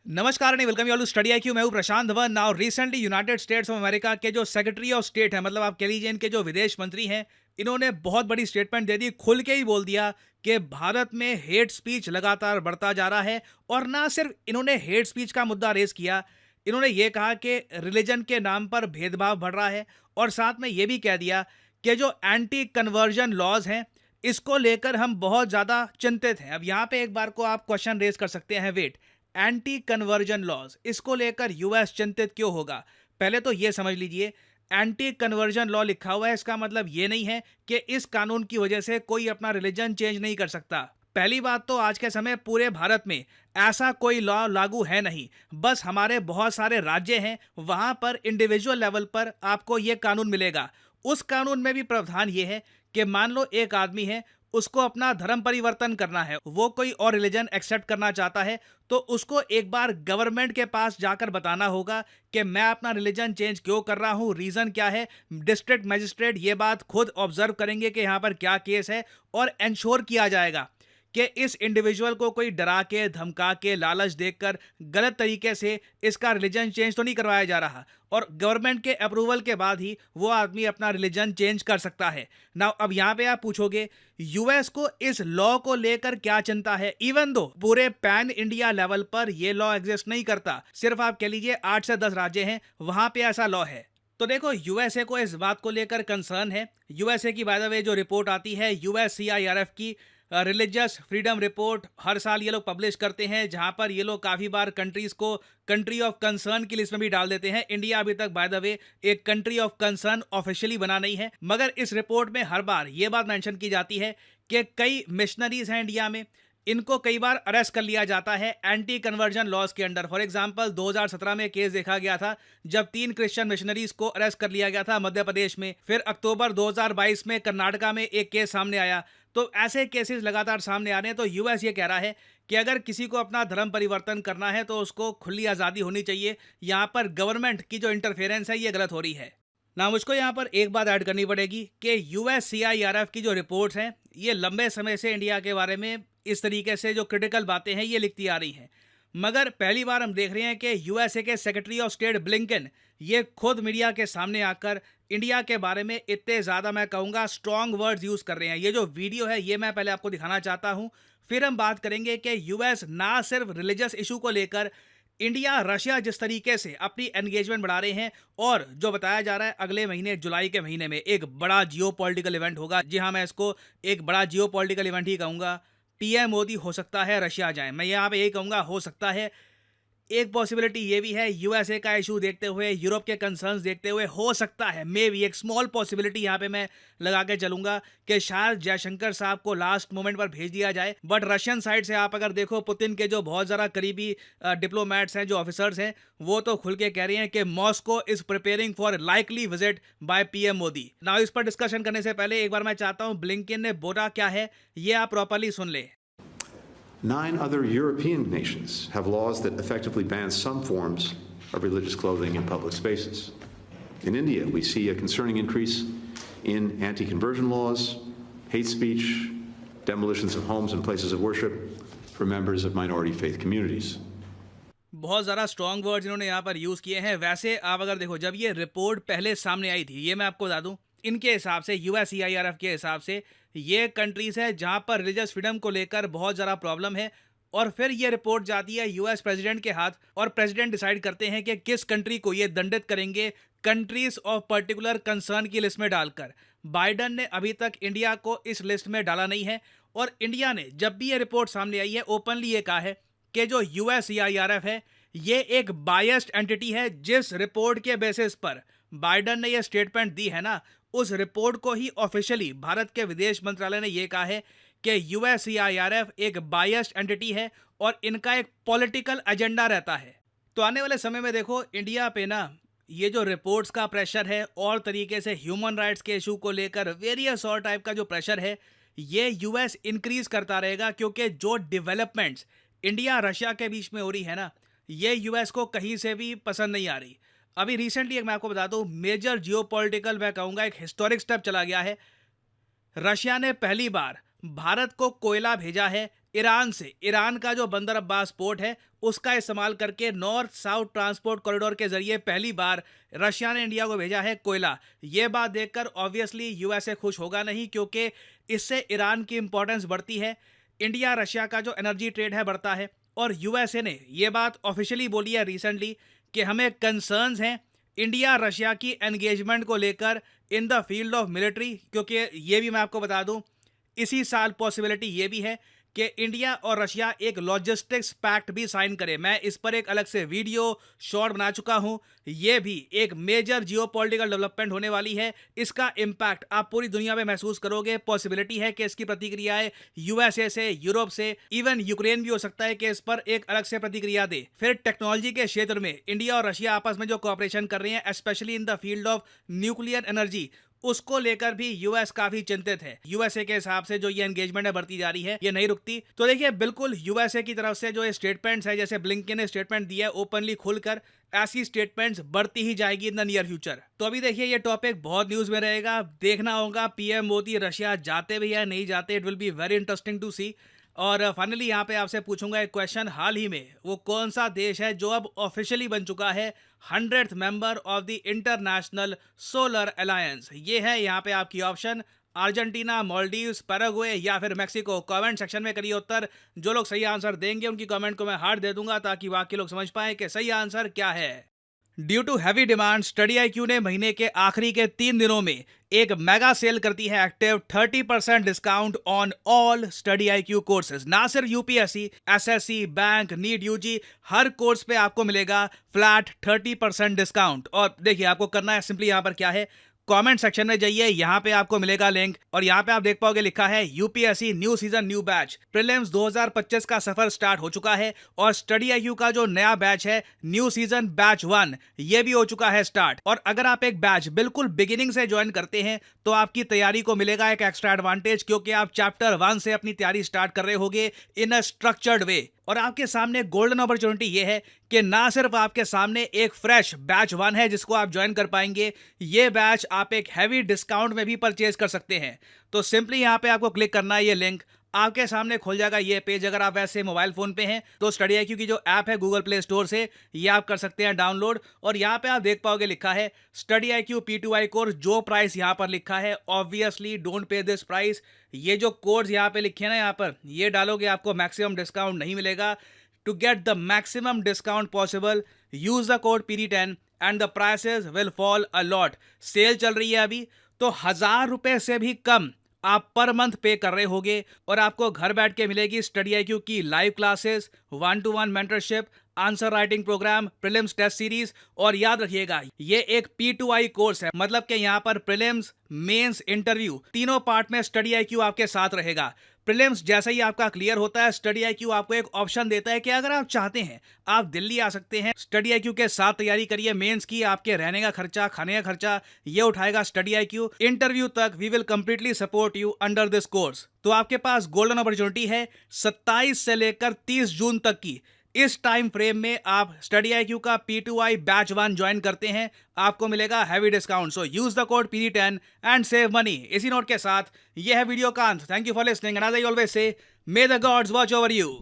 नमस्कार नहीं welcome you all to study IQ. मैं हूं Prashant Dhawan. Now recently United States of America के जो सेक्रेटरी ऑफ स्टेट है, मतलब आप कह लीजिए इनके जो विदेश मंत्री हैं, इन्होंने बहुत बड़ी स्टेटमेंट दे दी, खुल के ही बोल दिया कि भारत में हेट स्पीच लगातार बढ़ता जा रहा है। और ना सिर्फ इन्होंने हेट स्पीच का मुद्दा रेज किया, इन्होंने ये कहा कि रिलीजन के नाम पर भेदभाव बढ़ रहा है। और साथ में ये भी कह दिया कि जो एंटी कन्वर्जन लॉज हैं, इसको लेकर हम बहुत ज़्यादा चिंतित हैं। अब यहाँ पे एक बार को आप क्वेश्चन रेज कर सकते हैं, वेट, एंटी कन्वर्जन लॉज, इसको लेकर यूएस चिंतित क्यों होगा? पहले तो ये समझ लीजिए, एंटी कन्वर्जन लॉ लिखा हुआ है, इसका मतलब ये नहीं है कि इस कानून की वजह से कोई अपना रिलीजन चेंज नहीं कर सकता। पहली बात तो आज के समय पूरे भारत में ऐसा कोई लॉ लागू है नहीं। बस हमारे बहुत सारे राज्य हैं, वहां पर इंडिविजुअल लेवल पर आपको ये कानून मिलेगा। उस कानून में भी प्रावधान ये है कि मान लो एक आदमी है, उसको अपना धर्म परिवर्तन करना है, वो कोई और रिलीजन एक्सेप्ट करना चाहता है, तो उसको एक बार गवर्नमेंट के पास जाकर बताना होगा कि मैं अपना रिलीजन चेंज क्यों कर रहा हूं, रीजन क्या है। डिस्ट्रिक्ट मजिस्ट्रेट ये बात खुद ऑब्जर्व करेंगे कि यहां पर क्या केस है, और इंश्योर किया जाएगा कि इस इंडिविजुअल को कोई डरा के, धमका के, लालच देकर गलत तरीके से इसका रिलीजन चेंज तो नहीं करवाया जा रहा। और गवर्नमेंट के अप्रूवल के बाद ही वो आदमी अपना रिलीजन चेंज कर सकता है। नाउ अब यहाँ पे आप पूछोगे यूएस को इस लॉ को लेकर क्या चिंता है, इवन दो पूरे पैन इंडिया लेवल पर ये लॉ एग्जिस्ट नहीं करता। सिर्फ आप कह लीजिए 8 से 10 राज्य हैं, वहां पे ऐसा लॉ है। तो देखो, यूएसए को इस बात को लेकर कंसर्न है। यूएसए की बाय द वे जो रिपोर्ट आती है यूएससीआईआरएफ की, रिलीजियस फ्रीडम रिपोर्ट, हर साल ये लोग पब्लिश करते हैं, जहां पर ये लोग काफ़ी बार कंट्रीज़ को कंट्री ऑफ कंसर्न की लिस्ट में भी डाल देते हैं। इंडिया अभी तक बाय द वे एक कंट्री ऑफ कंसर्न ऑफिशियली बना नहीं है, मगर इस रिपोर्ट में हर बार ये बात मेंशन की जाती है कि कई मिशनरीज हैं इंडिया में, इनको कई बार अरेस्ट कर लिया जाता है एंटी कन्वर्जन लॉज के अंडर। फॉर एग्जांपल 2017 में केस देखा गया था, जब 3 क्रिश्चियन मिशनरीज को अरेस्ट कर लिया गया था मध्य प्रदेश में। फिर अक्टूबर 2022 में कर्नाटका में एक केस सामने आया। तो ऐसे केसेस लगातार सामने आ रहे हैं। तो यूएस ये कह रहा है कि अगर किसी को अपना धर्म परिवर्तन करना है तो उसको खुली आज़ादी होनी चाहिए। यहाँ पर गवर्नमेंट की जो इंटरफेरेंस है ये गलत हो रही है ना। मुझको यहाँ पर एक बात ऐड करनी पड़ेगी कि यूएससीआईआरएफ की जो रिपोर्ट्स हैं, ये लंबे समय से इंडिया के बारे में इस तरीके से जो क्रिटिकल बातें हैं ये लिखती आ रही हैं। मगर पहली बार हम देख रहे हैं कि यूएसए के सेक्रेटरी ऑफ स्टेट ब्लिंकन ये खुद मीडिया के सामने आकर इंडिया के बारे में इतने ज़्यादा, मैं कहूँगा, स्ट्रॉन्ग वर्ड्स यूज़ कर रहे हैं। ये जो वीडियो है ये मैं पहले आपको दिखाना चाहता हूँ, फिर हम बात करेंगे कि यूएस ना सिर्फ रिलीजियस इशू को लेकर इंडिया रशिया जिस तरीके से अपनी एंगेजमेंट बढ़ा रहे हैं, और जो बताया जा रहा है अगले महीने जुलाई के महीने में एक बड़ा जियो पॉलिटिकल इवेंट होगा। जी हाँ, मैं इसको एक बड़ा जियो पॉलिटिकल इवेंट ही कहूँगा। पीएम मोदी हो सकता है रशिया जाए, मैं यहाँ पे यही कहूँगा, हो सकता है। एक पॉसिबिलिटी ये भी है, यूएसए का इशू देखते हुए, यूरोप के कंसर्न्स देखते हुए, हो सकता है, मे भी एक स्मॉल पॉसिबिलिटी यहाँ पे मैं लगा के चलूंगा कि शायद जयशंकर साहब को लास्ट मोमेंट पर भेज दिया जाए। बट रशियन साइड से आप अगर देखो, पुतिन के जो बहुत ज़्यादा करीबी डिप्लोमेट्स हैं, जो ऑफिसर्स हैं, वो तो खुल के कह रहे हैं कि Moscow is preparing for likely visit by PM Modi. Now इस पर डिस्कशन करने से पहले एक बार मैं चाहता हूँ ब्लिंकन ने बोला क्या है ये आप प्रॉपरली सुन ले। 9 other European nations have laws that effectively ban some forms of religious clothing in public spaces. In India, we see a concerning increase in anti-conversion laws, hate speech, demolitions of homes and places of worship for members of minority faith communities. बहुत ज़्यादा strong words इन्होंने यहाँ पर use किए हैं। वैसे आप अगर देखो, जब ये रिपोर्ट पहले सामने आई थी, ये मैं आपको बता दूं, इनके हिसाब से, यूएससीआईआरएफ के हिसाब से, ये कंट्रीज़ है जहाँ पर रिलीजियस फ्रीडम को लेकर बहुत ज़्यादा प्रॉब्लम है। और फिर ये रिपोर्ट जाती है यूएस प्रेसिडेंट के हाथ, और प्रेसिडेंट डिसाइड करते हैं कि किस कंट्री को ये दंडित करेंगे कंट्रीज ऑफ पर्टिकुलर कंसर्न की लिस्ट में डालकर। बाइडन ने अभी तक इंडिया को इस लिस्ट में डाला नहीं है, और इंडिया ने जब भी ये रिपोर्ट सामने आई है ओपनली ये कहा है कि जो यूएससीआईआरएफ है ये एक बायस्ड एंटिटी है। जिस रिपोर्ट के बेसिस पर बाइडन ने ये स्टेटमेंट दी है ना, उस रिपोर्ट को ही ऑफिशियली भारत के विदेश मंत्रालय ने यह कहा है कि यूएससीआईआरएफ एक बायस्ड एंटिटी है और इनका एक पॉलिटिकल एजेंडा रहता है। तो आने वाले समय में देखो, इंडिया पे ना ये जो रिपोर्ट्स का प्रेशर है, और तरीके से ह्यूमन राइट्स के इशू को लेकर वेरियस और टाइप का जो प्रेशर है, ये यूएस इंक्रीज करता रहेगा। क्योंकि जो डेवलपमेंट्स इंडिया रशिया के बीच में हो रही है ना, ये यूएस को कहीं से भी पसंद नहीं आ रही। अभी रिसेंटली एक मैं आपको बता दूं, मेजर जियोपॉलिटिकल, मैं कहूँगा एक हिस्टोरिक स्टेप चला गया है। रशिया ने पहली बार भारत को कोयला भेजा है ईरान से, ईरान का जो बंदर अब्बास पोर्ट है उसका इस्तेमाल करके नॉर्थ साउथ ट्रांसपोर्ट कॉरिडोर के जरिए पहली बार रशिया ने इंडिया को भेजा है कोयला। ये बात देखकर ऑब्वियसली यूएसए खुश होगा नहीं, क्योंकि इससे ईरान की इंपॉर्टेंस बढ़ती है, इंडिया रशिया का जो एनर्जी ट्रेड है बढ़ता है। और यूएसए ने ये बात ऑफिशियली बोली है रिसेंटली कि हमें कंसर्न्स हैं इंडिया रशिया की एंगेजमेंट को लेकर in the field of military, क्योंकि ये भी मैं आपको बता दूं इसी साल पॉसिबिलिटी ये भी है कि इंडिया और रशिया एक लॉजिस्टिक्स पैक्ट भी साइन करे। मैं इस पर एक अलग से वीडियो शॉर्ट बना चुका हूं। ये भी एक मेजर जियोपॉलिटिकल डेवलपमेंट होने वाली है, इसका इम्पैक्ट आप पूरी दुनिया में महसूस करोगे। पॉसिबिलिटी है कि इसकी प्रतिक्रियाएं यूएसए से, यूरोप से, इवन यूक्रेन भी हो सकता है कि इस पर एक अलग से प्रतिक्रिया दे। फिर टेक्नोलॉजी के क्षेत्र में इंडिया और रशिया आपस में जो कोऑपरेशन कर रहे हैं specially in the field of nuclear energy, उसको लेकर भी यूएस काफी चिंतित है। यूएसए के हिसाब से जो ये एंगेजमेंट है बढ़ती जा रही है, ये नहीं रुकती। तो देखिए बिल्कुल यूएसए की तरफ से जो स्टेटमेंट्स है, जैसे ब्लिंकन ने स्टेटमेंट दिया है ओपनली खुलकर, ऐसी स्टेटमेंट्स बढ़ती ही जाएगी इन द नियर फ्यूचर। तो अभी देखिए ये टॉपिक बहुत न्यूज में रहेगा, देखना होगा पीएम मोदी रशिया जाते भी या नहीं जाते। It will be very interesting to see. और फाइनली यहाँ पे आपसे पूछूंगा एक क्वेश्चन, हाल ही में वो कौन सा देश है जो अब ऑफिशियली बन चुका है 100th member of the international solar alliance? ये है यहाँ पे आपकी ऑप्शन, अर्जेंटीना, मालदीव्स, पैराग्वे या फिर मेक्सिको। कमेंट सेक्शन में करिए उत्तर। जो लोग सही आंसर देंगे उनकी कमेंट को मैं हार्ट दे दूंगा ताकि बाकी लोग समझ पाए कि सही आंसर क्या है। Due to heavy demand, study IQ ने महीने के आखिरी के 3 दिनों में एक मेगा सेल करती है active, 30% discount on all study IQ courses. ना सिर्फ UPSC, SSC, bank, NEET, UG, हर कोर्स पे आपको मिलेगा फ्लैट 30% डिस्काउंट। और देखिए आपको करना है सिंपली, यहाँ पर क्या है, कमेंट सेक्शन में जाइए, यहाँ पे आपको मिलेगा लिंक और यहाँ पे आप देख पाओगे लिखा है UPSC new season new batch. Prelims 2025 का सफर स्टार्ट हो चुका है और स्टडी आईक्यू का जो नया बैच है न्यू सीजन बैच 1, ये भी हो चुका है स्टार्ट। और अगर आप एक बैच बिल्कुल बिगिनिंग से ज्वाइन करते हैं तो आपकी तैयारी को मिलेगा एक एक्स्ट्रा एडवांटेज, क्योंकि आप चैप्टर 1 से अपनी तैयारी स्टार्ट कर रहे होगे इन अ स्ट्रक्चर्ड वे। और आपके सामने गोल्डन अपॉर्चुनिटी ये है कि ना सिर्फ आपके सामने एक फ्रेश बैच 1 है जिसको आप ज्वाइन कर पाएंगे, ये बैच आप एक हैवी डिस्काउंट में भी परचेज कर सकते हैं। तो सिंपली यहाँ पे आपको क्लिक करना है, ये लिंक आपके सामने खुल जाएगा ये पेज। अगर आप वैसे मोबाइल फोन पे हैं तो स्टडी आईक्यू की जो ऐप है गूगल प्ले स्टोर से, ये आप कर सकते हैं डाउनलोड। और यहाँ पे आप देख पाओगे लिखा है स्टडी आईक्यू P2I कोर्स, जो प्राइस यहाँ पर लिखा है obviously don't pay this price. ये जो कोड्स यहाँ पे लिखे हैं ना, यहाँ पर ये डालोगे आपको मैक्सिमम डिस्काउंट नहीं मिलेगा। To get the maximum discount possible use the code PD10 and the prices will fall a lot. Sale चल रही है अभी, तो 1000 रुपए से भी कम आप पर मंथ पे कर रहे होगे और आपको घर बैठ के मिलेगी स्टडी आईक्यू की live classes, 1-to-1 mentorship, answer writing program, prelims test series. और याद रखिएगा ये एक P2I कोर्स है, मतलब कि यहाँ पर प्रीलिम्स, मेंस, इंटरव्यू तीनों पार्ट में स्टडी आईक्यू आपके साथ रहेगा। प्रीलिम्स जैसे ही आपका क्लियर होता है, स्टडी आईक्यू आपको एक ऑप्शन देता है कि अगर आप चाहते हैं आप दिल्ली आ सकते हैं, स्टडी आईक्यू के साथ तैयारी करिए। मेंस की आपके रहने का खर्चा, खाने का खर्चा ये उठाएगा स्टडी आईक्यू। इंटरव्यू तक we will completely support you under this course. तो आपके पास गोल्डन अपॉर्चुनिटी है 27 से लेकर 30 जून तक की। इस टाइम फ्रेम में आप स्टडी आईक्यू का P2I बैच 1 ज्वाइन करते हैं, आपको मिलेगा heavy discount. So use the code PD10 and save money. इसी नोट के साथ ये है वीडियो का अंत। Thank you for listening and as I always say, may the gods watch over you.